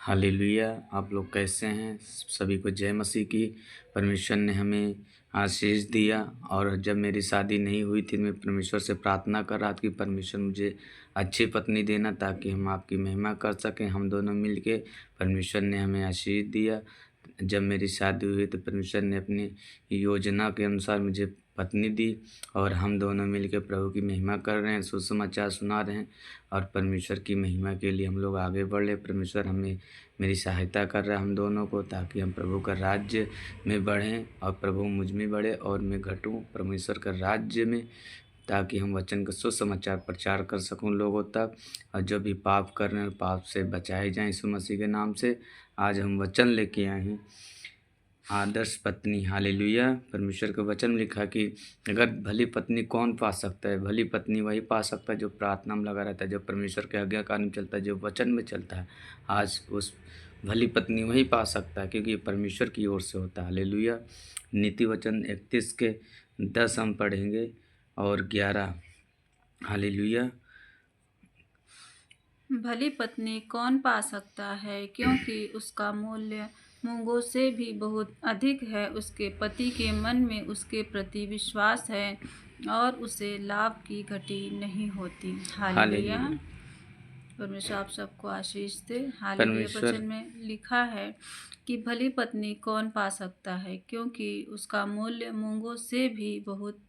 Hallelujah. आप लोग कैसे हैं? सभी को जय मसीह की। परमेश्वर ने हमें आशीष दिया और जब मेरी शादी नहीं हुई थी मैं परमेश्वर से प्रार्थना कर रहा था कि परमेश्वर मुझे अच्छी पत्नी देना ताकि हम आपकी महिमा कर सकें। हम दोनों मिलके परमेश्वर ने हमें आशीष दिया। जब मेरी शादी हुई तो परमेश्वर ने अपनी योजना के अनुसार मुझे पत्नी दी और हम दोनों मिलकर प्रभु की महिमा कर रहे हैं, सुसमाचार सुना रहे हैं और परमेश्वर की महिमा के लिए हम लोग आगे बढ़ रहे। परमेश्वर हमें मेरी सहायता कर रहा है हम दोनों को, ताकि हम प्रभु का राज्य में बढ़ें और प्रभु मुझ में बढ़े और मैं घटूं परमेश्वर का राज्य में, ताकि हम वचन का सुसमाचार प्रचार कर सकूं लोगों तक। और जो भी पाप कर रहे हैं पाप से बचाए जाएं यीशु मसीह के नाम से। आज हम वचन लेके आए हैं आदर्श पत्नी। हालेलुया। परमेश्वर के वचन में लिखा कि अगर भली पत्नी कौन पा सकता है? भली पत्नी वही पा सकता है जो प्रार्थना में लगा रहता है, जो परमेश्वर के आज्ञाकार में चलता है, जो वचन में चलता है। आज उस भली पत्नी वही पा सकता है क्योंकि ये परमेश्वर की ओर से होता है। हालेलुया। नीति वचन 31 के 10 हम पढ़ेंगे और 11। हालेलुया। भली पत्नी कौन पा सकता है, क्योंकि उसका मूल्य मूंगों से भी बहुत अधिक है। उसके पति के मन में उसके प्रति विश्वास है और उसे लाभ की घटी नहीं होती। हालेलुया। हालेलुया। परमेश्वर आप सबको आशीष दे। हालेलुया। परमेश्वर वचन में लिखा है कि भली पत्नी कौन पा सकता है, क्योंकि उसका मूल्य मूंगों से भी बहुत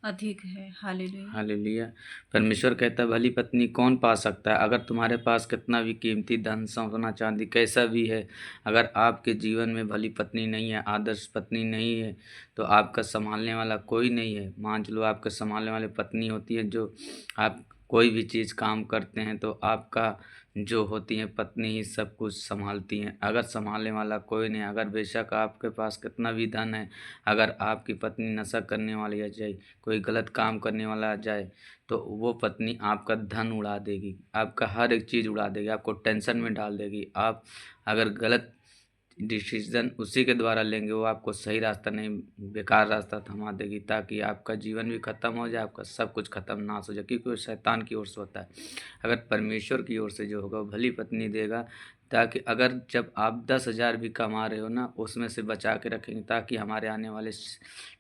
अधिक है। हालेलुया। हालेलुया। परमेश्वर कहता है भली पत्नी कौन पा सकता है? अगर तुम्हारे पास कितना भी कीमती धन सोना चांदी कैसा भी है, अगर आपके जीवन में भली पत्नी नहीं है, आदर्श पत्नी नहीं है, तो आपका संभालने वाला कोई नहीं है। मान चलो आपका संभालने वाली पत्नी होती है, जो आप कोई भी चीज़ काम करते हैं तो आपका जो होती है पत्नी ही सब कुछ संभालती हैं। अगर संभालने वाला कोई नहीं, अगर बेशक आपके पास कितना भी धन है, अगर आपकी पत्नी नशा करने वाली आ जाए, कोई गलत काम करने वाला आ जाए, तो वो पत्नी आपका धन उड़ा देगी, आपका हर एक चीज़ उड़ा देगी, आपको टेंशन में डाल देगी। आप अगर गलत डिसीजन उसी के द्वारा लेंगे, वो आपको सही रास्ता नहीं बेकार रास्ता थमा देगी, ताकि आपका जीवन भी खत्म हो जाए, आपका सब कुछ खत्म नाश हो जाए, क्योंकि वो शैतान की ओर से होता है। अगर परमेश्वर की ओर से जो होगा वो भली पत्नी देगा, ताकि अगर जब आप 10,000 भी कमा रहे हो ना, उसमें से बचा के रखेंगे ताकि हमारे आने वाले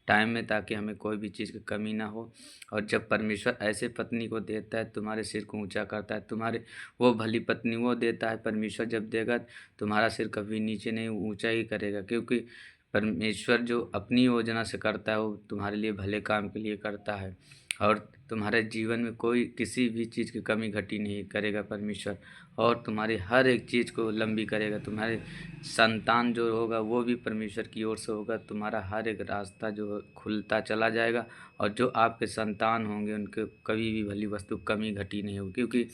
टाइम में, ताकि हमें कोई भी चीज़ की कमी ना हो। और जब परमेश्वर ऐसे पत्नी को देता है, तुम्हारे सिर को ऊंचा करता है, तुम्हारे वो भली पत्नी वो देता है। परमेश्वर जब देगा तुम्हारा सिर कभी नीचे नहीं ऊंचा ही करेगा, क्योंकि परमेश्वर जो अपनी योजना से करता है वो तुम्हारे लिए भले काम के लिए करता है और तुम्हारे जीवन में कोई किसी भी चीज़ की कमी घटी नहीं करेगा परमेश्वर, और तुम्हारी हर एक चीज़ को लंबी करेगा। तुम्हारे संतान जो होगा वो भी परमेश्वर की ओर से होगा। तुम्हारा हर एक रास्ता जो खुलता चला जाएगा और जो आपके संतान होंगे उनके कभी भी भली वस्तु कमी घटी नहीं होगी, क्योंकि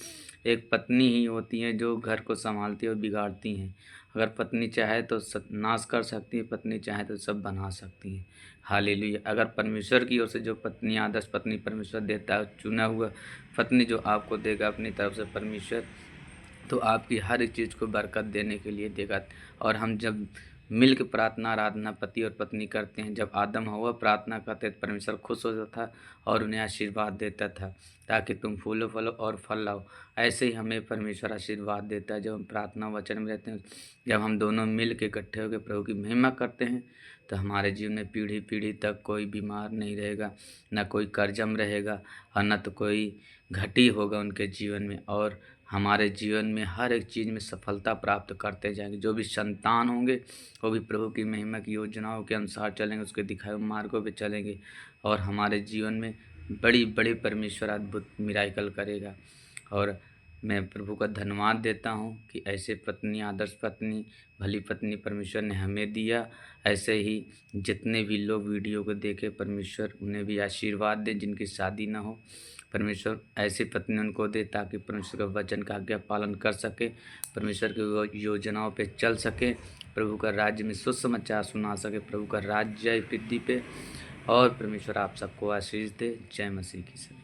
एक पत्नी ही होती है जो घर को संभालती है और बिगाड़ती हैं। अगर पत्नी चाहे तो नाश कर सकती है, पत्नी चाहे तो सब बना सकती है। हालेलुया। अगर परमेश्वर की ओर से जो पत्नी आदर्श पत्नी परमेश्वर देता है, चुना हुआ पत्नी जो आपको देगा अपनी तरफ से परमेश्वर, तो आपकी हर एक चीज़ को बरकत देने के लिए देगा। और हम जब मिल के प्रार्थना आराधना पति और पत्नी करते हैं, जब आदम हवा प्रार्थना करते तो परमेश्वर खुश होता था और उन्हें आशीर्वाद देता था, ताकि तुम फूलो फलो और फल लाओ। ऐसे ही हमें परमेश्वर आशीर्वाद देता है जब हम प्रार्थना वचन में रहते हैं। जब हम दोनों मिल के इकट्ठे होकर प्रभु की महिमा करते हैं, तो हमारे जीवन में पीढ़ी पीढ़ी तक कोई बीमार नहीं रहेगा, न कोई कर्जम रहेगा और न तो कोई घटी होगा उनके जीवन में, और हमारे जीवन में हर एक चीज़ में सफलता प्राप्त करते जाएंगे। जो भी संतान होंगे वो भी प्रभु की महिमा की योजनाओं के अनुसार चलेंगे, उसके दिखाए हुए मार्गों पे चलेंगे, और हमारे जीवन में बड़ी बड़ी परमेश्वर अद्भुत मिराइकल करेगा। और मैं प्रभु का धन्यवाद देता हूँ कि ऐसे पत्नी आदर्श पत्नी भली पत्नी परमेश्वर ने हमें दिया। ऐसे ही जितने भी लोग वीडियो को देखे परमेश्वर उन्हें भी आशीर्वाद दे, जिनकी शादी ना हो परमेश्वर ऐसी पत्नी उनको दे, ताकि परमेश्वर का वचन का आज्ञा पालन कर सके, परमेश्वर की योजनाओं पे चल सके, प्रभु का राज्य में सुसमाचार सुना सके, प्रभु का राज्य पृथ्वी पे। और परमेश्वर आप सबको आशीष दे। जय मसीह की।